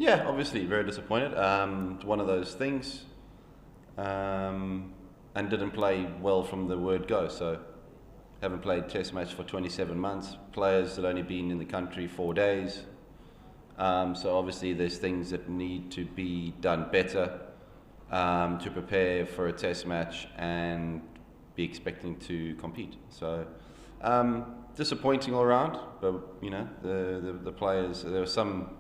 Yeah, obviously very disappointed. One of those things, and didn't play well from the word go. So haven't played Test match for 27 months. Players that only been in the country 4 days. So obviously there's things that need to be done better to prepare for a Test match and be expecting to compete. So disappointing all around, but you know the players. There were some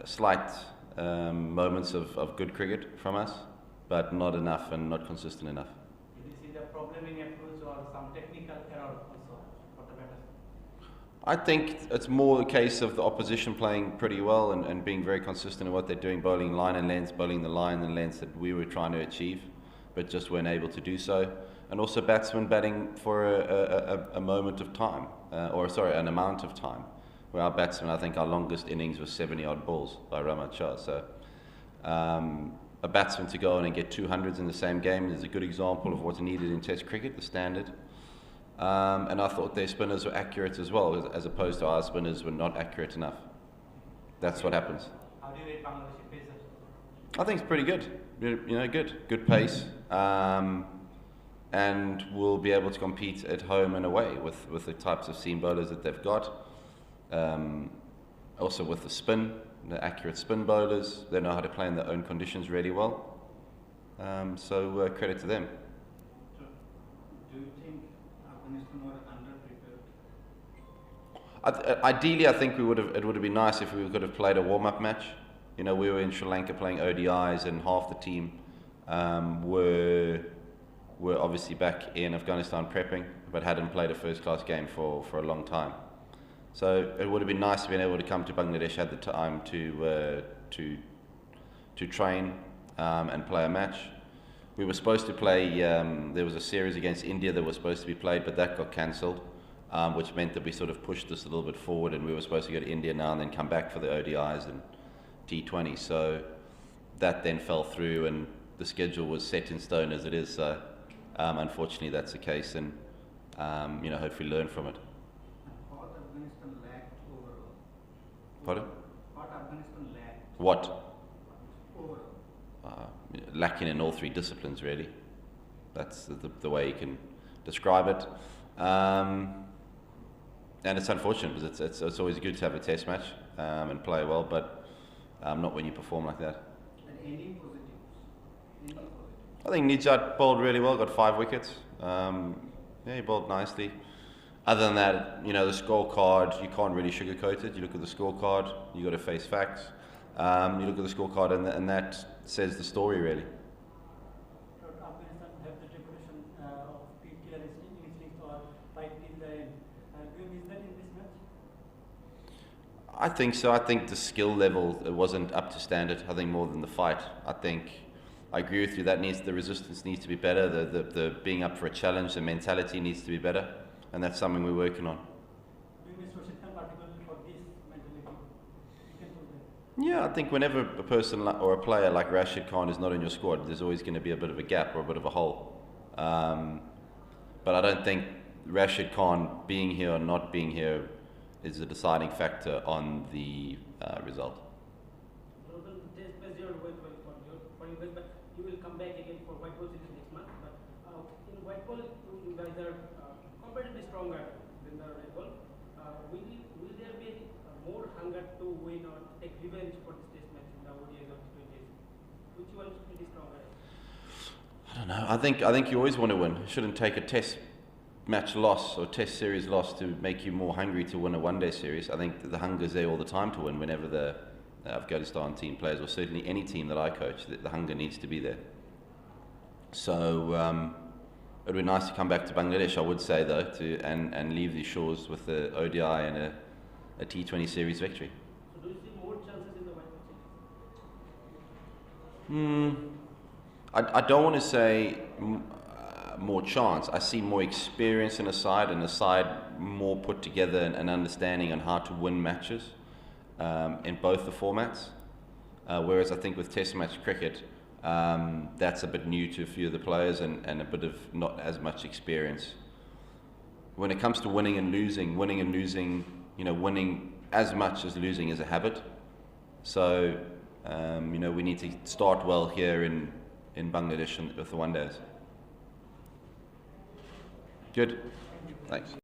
slight moments of good cricket from us, but not enough and not consistent enough. Did you see the problem in approach or some technical error also for the batters? I think it's more a case of the opposition playing pretty well and being very consistent in what they're doing, bowling line and lengths, bowling the line and lengths that we were trying to achieve, but just weren't able to do so. And also batsmen batting for a moment of time, an amount of time. Where our batsmen, I think our longest innings was 70-odd balls by Rahmat Shah. So a batsman to go on and get 200s in the same game is a good example of what's needed in Test cricket, the standard. And I thought their spinners were accurate as well, as opposed to our spinners were not accurate enough. That's what happens. How do you rate Bangladeshi pacers? I think it's pretty good. You know, good pace. And we'll be able to compete at home and away with the types of seam bowlers that they've got. Also with the spin, the accurate spin bowlers, they know how to play in their own conditions really well. So credit to them. Do you think Afghanistan were under-prepared? Ideally, I think it would have been nice if we could have played a warm-up match. You know, we were in Sri Lanka playing ODIs, and half the team were obviously back in Afghanistan prepping, but hadn't played a first-class game for a long time. So it would have been nice to be able to come to Bangladesh at the time to train and play a match. We were supposed to play. There was a series against India that was supposed to be played, but that got cancelled, which meant that we sort of pushed this a little bit forward, and we were supposed to go to India now and then come back for the ODIs and T20. So that then fell through, and the schedule was set in stone as it is. So unfortunately, that's the case, and you know, hopefully learn from it. What Afghanistan lacked overall? Pardon? What Afghanistan lacked? What? Overall. Lacking in all three disciplines, really. That's the way you can describe it. And it's unfortunate because it's always good to have a Test match and play well, but not when you perform like that. And any positives? I think Nijat bowled really well, got 5 wickets. Yeah, he bowled nicely. Other than that, you know, the scorecard, you can't really sugarcoat it. You look at the scorecard, you got to face facts. You look at the scorecard, and that says the story, really. Afghanistan have the reputation of quick killer instincts or fight in the end. Do you miss that in this match? I think so. I think the skill level wasn't up to standard. I think more than the fight. I agree with you. The resistance needs to be better. The being up for a challenge, the mentality needs to be better, and that's something we're working on. Do you miss Hossain particularly for this mentality? You can put that. Yeah, I think whenever a person or a player like Rashid Khan is not in your squad, there's always going to be a bit of a gap or a bit of a hole. But I don't think Rashid Khan being here or not being here is a deciding factor on the result. You will come back again for white ball series next month. But in white ball, you guys are comparatively stronger than the red ball. Will there be more hunger to win or take revenge for this Test match in the ODIs or T20s? Which one will be stronger? I don't know. I think you always want to win. You shouldn't take a Test match loss or Test series loss to make you more hungry to win a one-day series. I think the hunger's there all the time to win whenever the Afghanistan team plays, or certainly any team that I coach, the hunger needs to be there. So it would be nice to come back to Bangladesh, I would say, though, and leave these shores with the ODI and a T20 series victory. So do you see more chances in the white ball series? I don't want to say more chance. I see more experience in a side, and a side more put together and understanding on how to win matches. In both the formats, whereas I think with Test match cricket, that's a bit new to a few of the players and a bit of not as much experience. When it comes to winning and losing, you know, winning as much as losing is a habit. So, we need to start well here in Bangladesh with the one days. Good. Thanks.